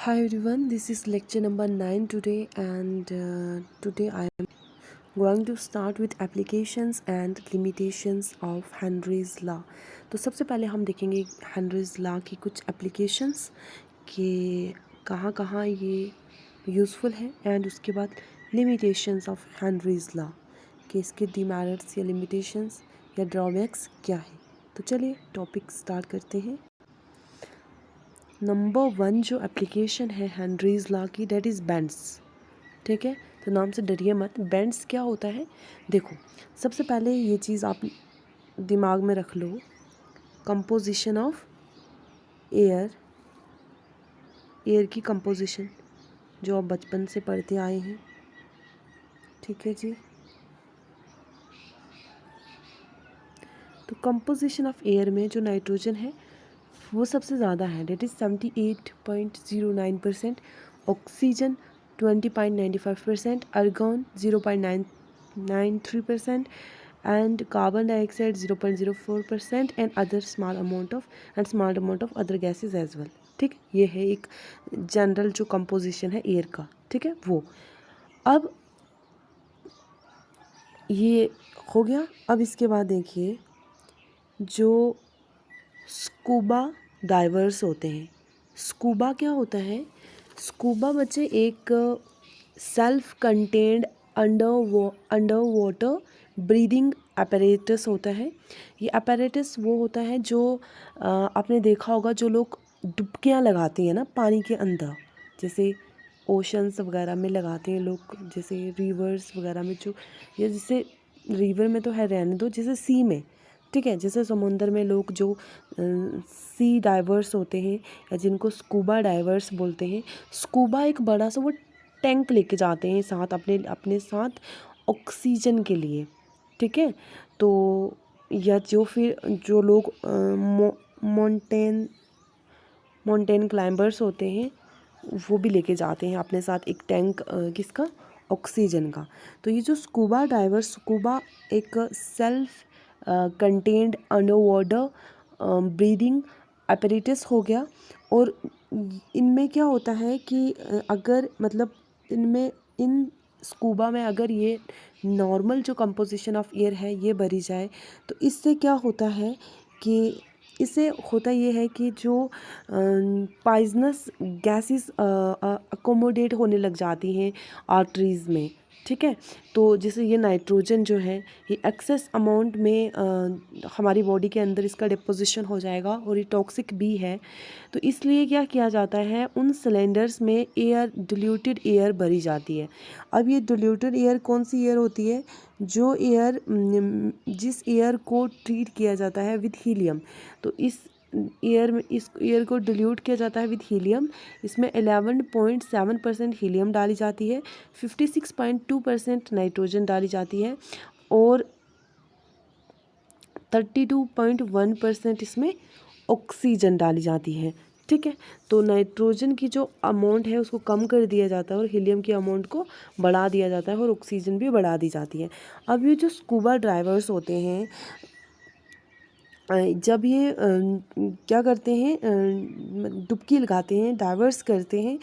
Hi everyone, this is lecture number 9 today, and today I am going to start with applications and limitations of Henry's law. तो सबसे पहले हम देखेंगे Henry's law की कुछ applications कि कहाँ कहाँ ये यूज़फुल है, एंड उसके बाद limitations of Henry's law कि इसके डिमेरिट्स या limitations या ड्रॉबैक्स क्या है। तो चलिए टॉपिक स्टार्ट करते हैं। नंबर 1 जो एप्लीकेशन है हेनरीज लॉ की, डेट इज़ बेंड्स। ठीक है, तो नाम से डरिए मत। बेंड्स क्या होता है, देखो सबसे पहले ये चीज़ आप दिमाग में रख लो। कंपोजिशन ऑफ एयर, एयर की कंपोजिशन जो आप बचपन से पढ़ते आए हैं। ठीक है जी, तो कंपोजिशन ऑफ एयर में जो नाइट्रोजन है वो सबसे ज़्यादा है, that is 78.09%, oxygen 20.95%, argon 0.993%, and carbon dioxide 0.04%, and other small amount of other gases as well। ठीक, ये है एक जनरल जो कंपोजिशन है एयर का। ठीक है, वो अब ये हो गया। अब इसके बाद देखिए जो स्कूबा डाइवर्स होते हैं। स्कूबा क्या होता है, स्कूबा बच्चे एक self contained under water breathing apparatus होता है। ये अपैरेटस वो होता है जो आपने देखा होगा जो लोग डुबकियाँ लगाते हैं ना पानी के अंदर, जैसे ओशंस वगैरह में लगाते हैं लोग, जैसे रिवर्स वगैरह में जो, या जैसे रिवर में तो है रहने दो, जैसे सी में। ठीक है, जैसे समुंदर में लोग जो सी डाइवर्स होते हैं या जिनको स्कूबा डाइवर्स बोलते हैं। स्कूबा एक बड़ा सा वो टैंक लेके जाते हैं साथ, अपने साथ ऑक्सीजन के लिए। ठीक है, तो या जो फिर जो लोग माउंटेन क्लाइंबर्स होते हैं वो भी लेके जाते हैं अपने साथ एक टैंक, किसका, ऑक्सीजन का। तो ये जो स्कूबा डाइवर्स, स्कूबा एक self contained under water breathing apparatus हो गया। और इनमें क्या होता है कि अगर मतलब इन स्कूबा में अगर ये नॉर्मल जो कंपोजिशन ऑफ एयर है ये भरी जाए, तो इससे क्या होता है कि इससे होता ये है कि जो पॉइजनस गैसेस अकोमोडेट होने लग जाती हैं आर्टरीज़ में। ठीक है, तो जैसे ये नाइट्रोजन जो है ये एक्सेस अमाउंट में हमारी बॉडी के अंदर इसका डिपोजिशन हो जाएगा, और ये टॉक्सिक भी है। तो इसलिए क्या किया जाता है, उन सिलेंडर्स में एयर, डिल्यूटेड एयर भरी जाती है। अब ये डिल्यूटेड एयर कौन सी एयर होती है, जो एयर जिस एयर को ट्रीट किया जाता है विथ हीलियम। तो इस एयर को डिल्यूट किया जाता है विथ हीलियम। इसमें 11.7% हीलियम डाली जाती है, 56.2% नाइट्रोजन डाली जाती है, और 32.1% इसमें ऑक्सीजन डाली जाती है। ठीक है, तो नाइट्रोजन की जो अमाउंट है उसको कम कर दिया जाता है और हीलियम की अमाउंट को बढ़ा दिया जाता है, और ऑक्सीजन भी बढ़ा दी जाती है। अब ये जो स्कूबा ड्राइवर्स होते हैं, जब ये क्या करते हैं, डुबकी लगाते हैं, डाइवर्स करते हैं,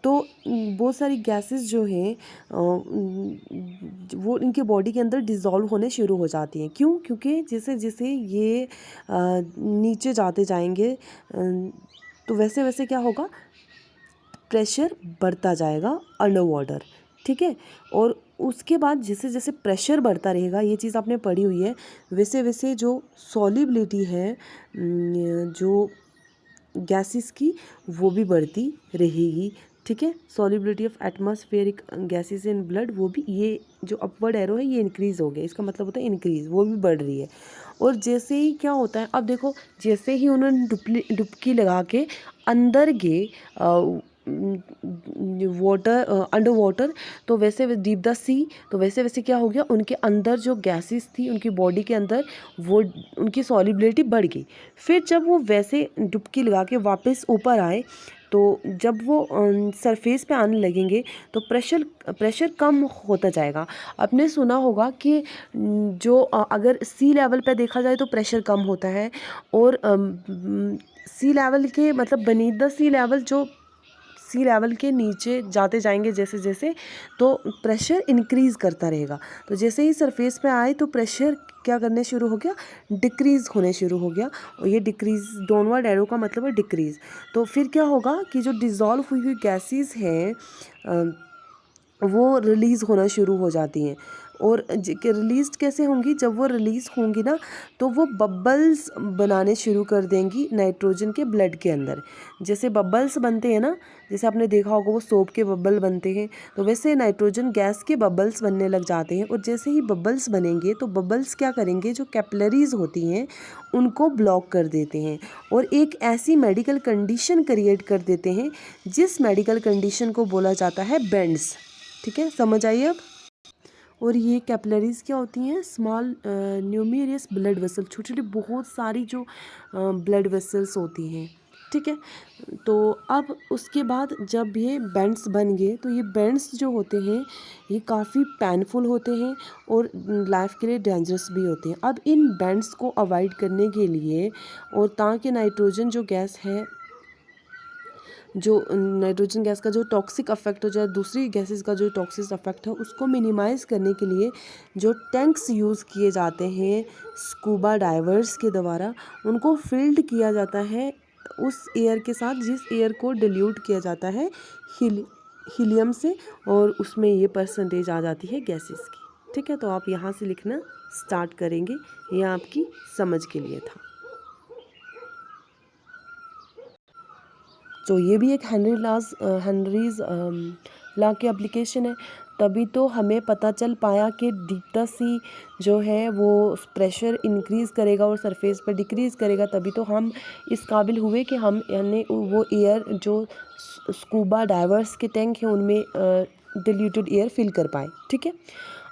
तो बहुत सारी गैसेस जो हैं वो इनके बॉडी के अंदर डिज़ोल्व होने शुरू हो जाती हैं। क्यों? क्योंकि जैसे जैसे ये नीचे जाते जाएंगे तो वैसे वैसे क्या होगा, प्रेशर बढ़ता जाएगा अंडर वाटर। ठीक है, और उसके बाद जैसे जैसे प्रेशर बढ़ता रहेगा, ये चीज़ आपने पढ़ी हुई है, वैसे वैसे जो सॉल्युबिलिटी है जो गैसेस की वो भी बढ़ती रहेगी। ठीक है, solubility of atmospheric gases in blood, वो भी, ये जो अपवर्ड एरो है ये इंक्रीज़ हो गया, इसका मतलब होता है इंक्रीज़, वो भी बढ़ रही है। और जैसे ही क्या होता है, अब देखो जैसे ही उन्होंने डुबकी लगा के अंदर गए वाटर, अंडर वाटर, तो वैसे डीप द सी, तो वैसे वैसे क्या हो गया, उनके अंदर जो गैसेस थी उनकी बॉडी के अंदर, वो उनकी सॉल्युबिलिटी बढ़ गई। फिर जब वो वैसे डुबकी लगा के वापस ऊपर आए, तो जब वो सरफेस पे आने लगेंगे तो प्रेशर कम होता जाएगा। आपने सुना होगा कि जो अगर सी लेवल पे देखा जाए तो प्रेशर कम होता है, और सी लेवल के मतलब बनीथ द सी लेवल, जो सी लेवल के नीचे जाते जाएंगे जैसे जैसे, तो प्रेशर इंक्रीज़ करता रहेगा। तो जैसे ही सरफेस पे आए तो प्रेशर क्या करने शुरू हो गया, डिक्रीज़ होने शुरू हो गया। और ये डिक्रीज़, डाउनवर्ड एरो का मतलब है डिक्रीज़। तो फिर क्या होगा कि जो डिज़ोल्व हुई हुई गैसेस हैं वो रिलीज़ होना शुरू हो जाती हैं। और रिलीज़ कैसे होंगी, जब वो रिलीज़ होंगी ना तो वो बबल्स बनाने शुरू कर देंगी नाइट्रोजन के ब्लड के अंदर। जैसे बबल्स बनते हैं ना, जैसे आपने देखा होगा वो सोप के बबल बनते हैं, तो वैसे नाइट्रोजन गैस के बबल्स बनने लग जाते हैं। और जैसे ही बबल्स बनेंगे तो बबल्स क्या करेंगे, जो कैपिलरीज़ होती हैं उनको ब्लॉक कर देते हैं और एक ऐसी मेडिकल कंडीशन क्रिएट कर देते हैं जिस मेडिकल कंडीशन को बोला जाता है बेंड्स। ठीक है, समझ आइए अब। और ये कैपिलरीज़ क्या होती हैं, स्मॉल न्यूमेरियस ब्लड वेसल, छोटी छोटी बहुत सारी जो ब्लड वेसल्स होती हैं। ठीक है, तो अब उसके बाद जब ये बेंड्स बन गए तो ये बेंड्स जो होते हैं ये काफ़ी पेनफुल होते हैं और लाइफ के लिए डेंजरस भी होते हैं। अब इन बेंड्स को अवॉइड करने के लिए और ताकि नाइट्रोजन जो गैस है, जो नाइट्रोजन गैस का जो टॉक्सिक अफेक्ट हो जाए, दूसरी गैसेस का जो टॉक्सिक अफेक्ट है उसको मिनिमाइज़ करने के लिए जो टैंक्स यूज़ किए जाते हैं स्कूबा डाइवर्स के द्वारा, उनको फिल्ड किया जाता है उस एयर के साथ जिस एयर को डिल्यूट किया जाता है हीलियम से, और उसमें ये परसेंटेज आ जाती है गैसेस की। ठीक है, तो आप यहाँ से लिखना स्टार्ट करेंगे, यह आपकी समझ के लिए था। तो ये भी एक हेनरीज लॉ की एप्लीकेशन है। तभी तो हमें पता चल पाया कि डीप्टा सी जो है वो प्रेशर इंक्रीज़ करेगा और सरफेस पर डिक्रीज़ करेगा। तभी तो हम इस काबिल हुए कि हम यानी वो एयर जो स्कूबा डाइवर्स के टैंक हैं उनमें डिल्यूटेड एयर फिल कर पाए। ठीक है,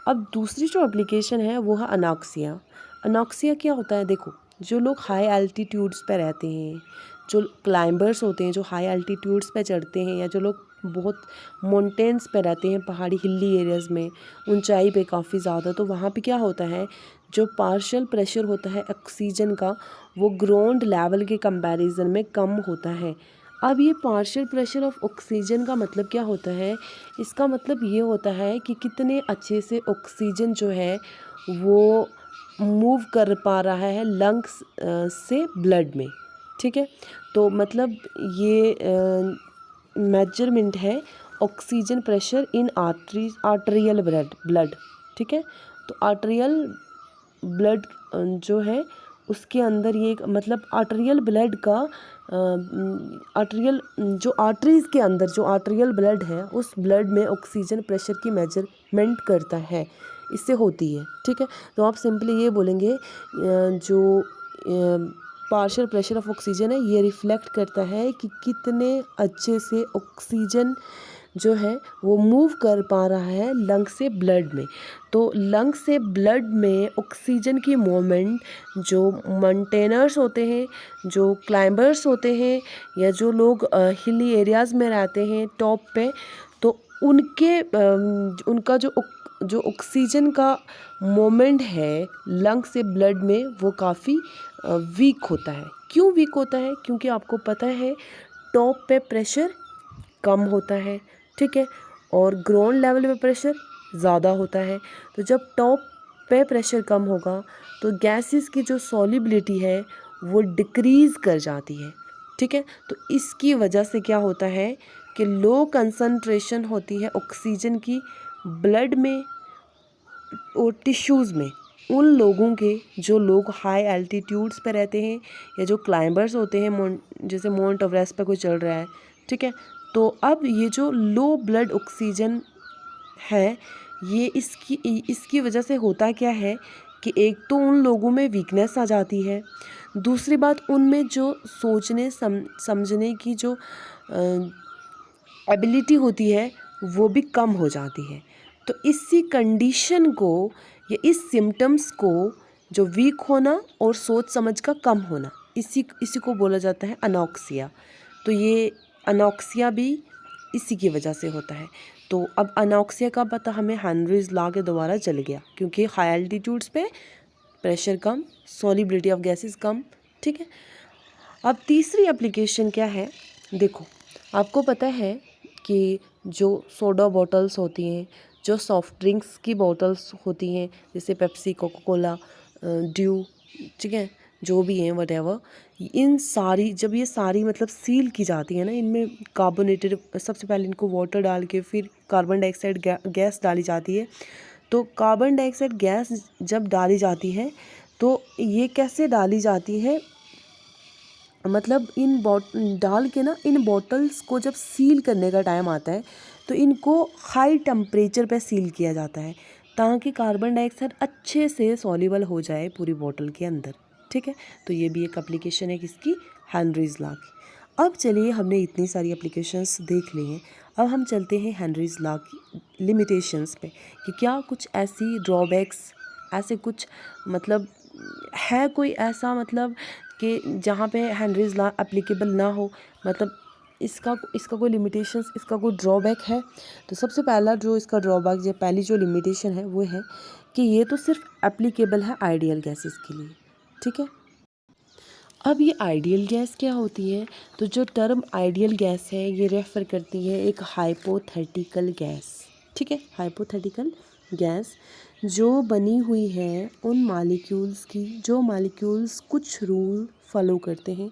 अब दूसरी जो एप्लीकेशन है वो है अनॉक्सिया। अनॉक्सिया क्या होता है, देखो जो लोग हाई एल्टीट्यूड्स पे रहते हैं, जो क्लाइंबर्स होते हैं जो हाई एल्टीट्यूड्स पे चढ़ते हैं, या जो लोग बहुत माउंटेन्स पे रहते हैं, पहाड़ी हिली एरियाज़ में, ऊंचाई पे काफ़ी ज़्यादा, तो वहाँ पे क्या होता है, जो पार्शियल प्रेशर होता है ऑक्सीजन का वो ग्राउंड लेवल के कंपैरिजन में कम होता है। अब ये पार्शियल प्रेशर ऑफ ऑक्सीजन का मतलब क्या होता है, इसका मतलब ये होता है कि कितने अच्छे से ऑक्सीजन जो है वो मूव कर पा रहा है लंग्स से ब्लड में। ठीक है, तो मतलब ये मेजरमेंट है oxygen pressure in arterial blood. ठीक है, तो आर्टरियल ब्लड जो है उसके अंदर ये मतलब आर्टरियल ब्लड का आर्टरियल जो आर्टरीज़ के अंदर जो आर्टरियल ब्लड है उस ब्लड में ऑक्सीजन प्रेशर की मेजरमेंट करता है, इससे होती है। ठीक है, तो आप सिंपली ये बोलेंगे जो पार्शियल प्रेशर ऑफ ऑक्सीजन है ये रिफ्लेक्ट करता है कि कितने अच्छे से ऑक्सीजन जो है वो मूव कर पा रहा है लंग से ब्लड में। तो लंग से ब्लड में ऑक्सीजन की मूवमेंट जो माउंटेनर्स होते हैं, जो क्लाइंबर्स होते हैं, या जो लोग हिली एरियाज़ में रहते हैं टॉप पे, तो उनके उनका जो ऑक्सीजन का मोमेंट है लंग से ब्लड में वो काफ़ी वीक होता है। क्यों वीक होता है, क्योंकि आपको पता है टॉप पे प्रेशर कम होता है। ठीक है, और ग्राउंड लेवल पे प्रेशर ज़्यादा होता है। तो जब टॉप पे प्रेशर कम होगा तो गैसेस की जो सॉल्युबिलिटी है वो डिक्रीज़ कर जाती है। ठीक है, तो इसकी वजह से क्या होता है कि लो कंसंट्रेशन होती है ऑक्सीजन की ब्लड में और टिश्यूज़ में। उन लोगों के जो लोग हाई एल्टीट्यूड्स पे रहते हैं या जो क्लाइंबर्स होते हैं, जैसे माउंट एवरेस्ट पे कोई चढ़ रहा है। ठीक है, तो अब ये जो लो ब्लड ऑक्सीजन है ये इसकी वजह से होता क्या है कि एक तो उन लोगों में वीकनेस आ जाती है, दूसरी बात उनमें जो सोचने समझने की जो एबिलिटी होती है वो भी कम हो जाती है। तो इसी कंडीशन को या इस सिम्टम्स को, जो वीक होना और सोच समझ का कम होना, इसी को बोला जाता है अनॉक्सिया। तो ये अनॉक्सिया भी इसी की वजह से होता है। तो अब अनॉक्सिया का पता हमें हेनरीज लॉ के द्वारा चल गया, क्योंकि हाई एल्टीट्यूड्स पे प्रेशर कम, सॉल्युबिलिटी ऑफ गैसेस कम। ठीक है, अब तीसरी एप्लीकेशन क्या है, देखो आपको पता है कि जो सोडा बॉटल्स होती हैं, जो सॉफ्ट ड्रिंक्स की बॉटल्स होती हैं जैसे पेप्सी, कोका कोला, ड्यू, ठीक है, जो भी हैं वटेवर, इन सारी जब ये सारी मतलब सील की जाती है ना, इनमें कार्बोनेटेड, सबसे पहले इनको वाटर डाल के फिर कार्बन डाइऑक्साइड गैस डाली जाती है। तो कार्बन डाइऑक्साइड गैस जब डाली जाती है तो ये कैसे डाली जाती है, मतलब डाल के ना इन बॉटल्स को जब सील करने का टाइम आता है तो इनको हाई टेम्परेचर पे सील किया जाता है ताकि कार्बन डाइऑक्साइड अच्छे से सॉल्युबल हो जाए पूरी बॉटल के अंदर, ठीक है। तो ये भी एक एप्लीकेशन है किसकी, हेनरीज लॉ की। अब चलिए, हमने इतनी सारी एप्लीकेशंस देख ली हैं, अब हम चलते हैं हेनरीज लॉ की लिमिटेशंस पे कि क्या कुछ ऐसी ड्रॉबैक्स, ऐसे कुछ मतलब है कोई ऐसा मतलब कि जहाँ पे हेनरीज लॉ एप्लीकेबल ना हो, मतलब इसका कोई लिमिटेशंस, इसका कोई ड्रॉबैक है। तो सबसे पहला जो इसका ड्रॉबैक, या पहली जो लिमिटेशन है वो है कि ये तो सिर्फ एप्लीकेबल है आइडियल गैसेस के लिए, ठीक है। अब ये आइडियल गैस क्या होती है, तो जो टर्म आइडियल गैस है ये रेफ़र करती है एक हाइपोथेटिकल गैस, ठीक है, हाइपोथेटिकल गैस जो बनी हुई है उन मालिक्यूल्स की, जो मालिक्यूल्स कुछ रूल फॉलो करते हैं।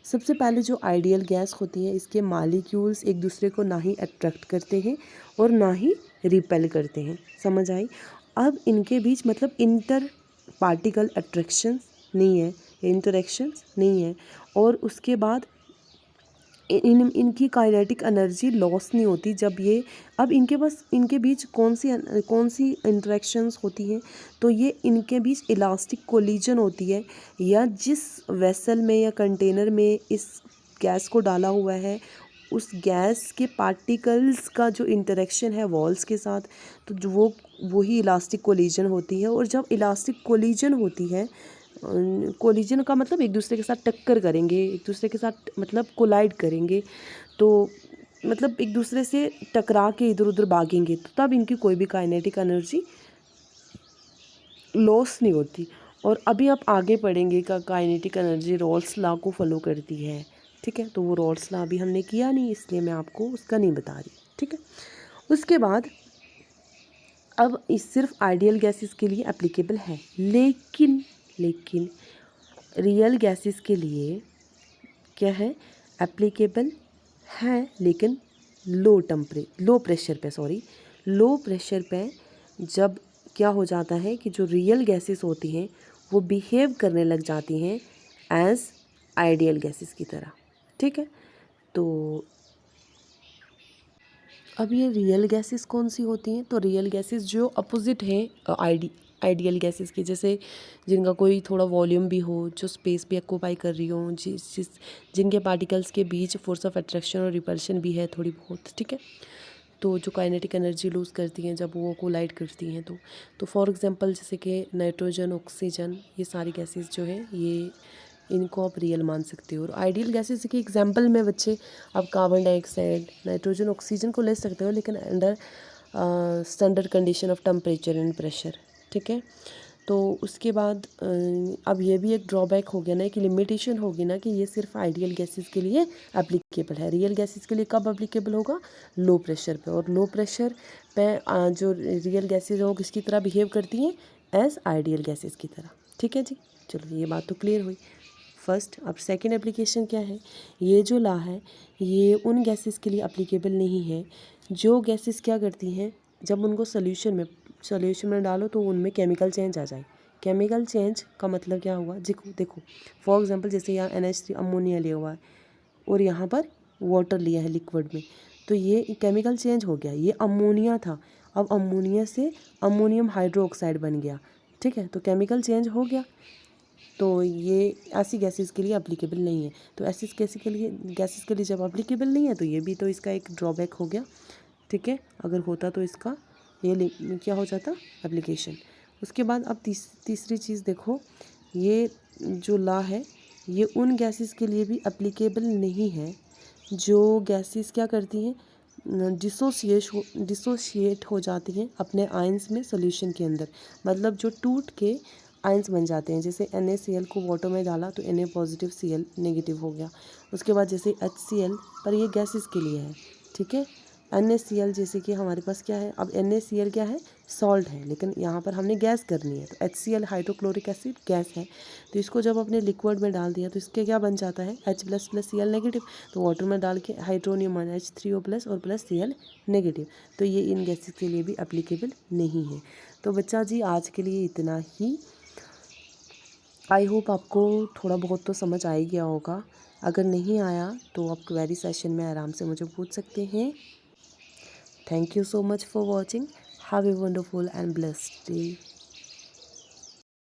सबसे पहले जो आइडियल गैस होती है, इसके मालिक्यूल्स एक दूसरे को ना ही अट्रैक्ट करते हैं और ना ही रिपेल करते हैं, समझ आई। अब इनके बीच मतलब इंटर पार्टिकल अट्रैक्शन नहीं है, इंटरेक्शंस नहीं है, और उसके बाद इनकी काइनेटिक एनर्जी लॉस नहीं होती जब ये, अब इनके बीच कौन सी इंटरेक्शंस होती हैं, तो ये इनके बीच इलास्टिक कोलिजन होती है, या जिस वेसल में या कंटेनर में इस गैस को डाला हुआ है उस गैस के पार्टिकल्स का जो इंटरेक्शन है वॉल्स के साथ, तो जो वही इलास्टिक कोलिजन होती है। और जब इलास्टिक कोलिजन होती है, कोलिजन का मतलब एक दूसरे के साथ टक्कर करेंगे, एक दूसरे के साथ मतलब कोलाइड करेंगे, तो मतलब एक दूसरे से टकरा के इधर उधर भागेंगे, तो तब इनकी कोई भी काइनेटिक एनर्जी लॉस नहीं होती। और अभी आप आगे पढ़ेंगे का काइनेटिक एनर्जी रॉल्स लॉ को फॉलो करती है, ठीक है। तो वो रॉल्स लॉ अभी हमने किया नहीं, इसलिए मैं आपको उसका नहीं बता रही, ठीक है। उसके बाद अब इस सिर्फ आइडियल गैसेस के लिए एप्लीकेबल है, लेकिन रियल गैसेस के लिए क्या है, एप्लीकेबल है, लेकिन लो प्रेशर पे जब क्या हो जाता है कि जो रियल गैसेस होती हैं वो बिहेव करने लग जाती हैं एज आइडियल गैसेस की तरह, ठीक है। तो अब ये रियल गैसेस कौन सी होती हैं, तो रियल गैसेस जो अपोजिट हैं आइडियल गैसेस के, जैसे जिनका कोई थोड़ा वॉल्यूम भी हो, जो स्पेस भी ऑक्यूपाई कर रही हो, जिनके पार्टिकल्स के बीच फोर्स ऑफ अट्रैक्शन और रिपल्शन भी है थोड़ी बहुत, ठीक है। तो जो काइनेटिक एनर्जी लूज़ करती हैं जब वो कोलाइड करती हैं, तो फॉर एग्जांपल जैसे कि नाइट्रोजन, ऑक्सीजन, ये सारी गैसेस जो है ये इनको आप रियल मान सकते हो। और आइडियल गैसेस की एग्जांपल में बच्चे आप कार्बन डाइऑक्साइड, नाइट्रोजन, ऑक्सीजन को ले सकते हो, लेकिन under standard condition of temperature and pressure, ठीक है। तो उसके बाद अब ये भी एक ड्रॉबैक हो गया ना, कि लिमिटेशन होगी ना कि ये सिर्फ आइडियल गैसेस के लिए एप्लीकेबल है। रियल गैसेस के लिए कब एप्लीकेबल होगा, लो प्रेशर पे। और लो प्रेशर पे जो रियल गैसेस हैं वो किसकी तरह बिहेव करती हैं, एज आइडियल गैसेस की तरह, ठीक है जी। चलो, ये बात तो क्लियर हुई फर्स्ट। अब सेकंड एप्लीकेशन क्या है, ये जो लॉ है ये उन गैसेस के लिए एप्लीकेबल नहीं है जो गैसेस क्या करती हैं, जब उनको सोल्यूशन में डालो तो उनमें केमिकल चेंज आ जाए। केमिकल चेंज का मतलब क्या हुआ, देखो फॉर एग्जांपल जैसे यहाँ NH3 अमोनिया लिया हुआ है और यहाँ पर वाटर लिया है लिक्विड में, तो ये केमिकल चेंज हो गया, ये अमोनिया था, अब अमोनिया से अमोनियम हाइड्रोक्साइड बन गया, ठीक है। तो केमिकल चेंज हो गया, तो ये ऐसी गैसेस के लिए एप्लीकेबल नहीं है। तो ऐसी गैसेस के लिए जब एप्लीकेबल नहीं है तो ये भी तो इसका एक ड्रॉबैक हो गया, ठीक है। अगर होता तो इसका ये क्या हो जाता, एप्लीकेशन। उसके बाद अब तीसरी चीज़ देखो, ये जो लॉ है ये उन गैसेस के लिए भी एप्लीकेबल नहीं है जो गैसेस क्या करती हैं, डिसोशिएट हो जाती हैं अपने आयंस में सोल्यूशन के अंदर, मतलब जो टूट के आयंस बन जाते हैं। जैसे NaCl को वाटर में डाला तो Na पॉजिटिव Cl नेगेटिव हो गया। उसके बाद जैसे HCl, पर ये गैसेस के लिए है, ठीक है। NaCl जैसे कि हमारे पास क्या है, अब NaCl क्या है, सॉल्ट है, लेकिन यहाँ पर हमने गैस करनी है। तो HCl हाइड्रोक्लोरिक एसिड गैस है, तो इसको जब अपने लिक्विड में डाल दिया तो इसके क्या बन जाता है, H++Cl नेगेटिव। तो वाटर में डाल के हाइड्रोनियम H3O+ और प्लस Cl नेगेटिव। तो ये इन गैसेस के लिए भी अप्लीकेबल नहीं है। तो बच्चा जी आज के लिए इतना ही। आई होप आपको थोड़ा बहुत तो समझ आ ही गया होगा। अगर नहीं आया तो आप क्वेरी सेशन में आराम से मुझे पूछ सकते हैं। Thank you so much for watching. Have a wonderful and blessed day.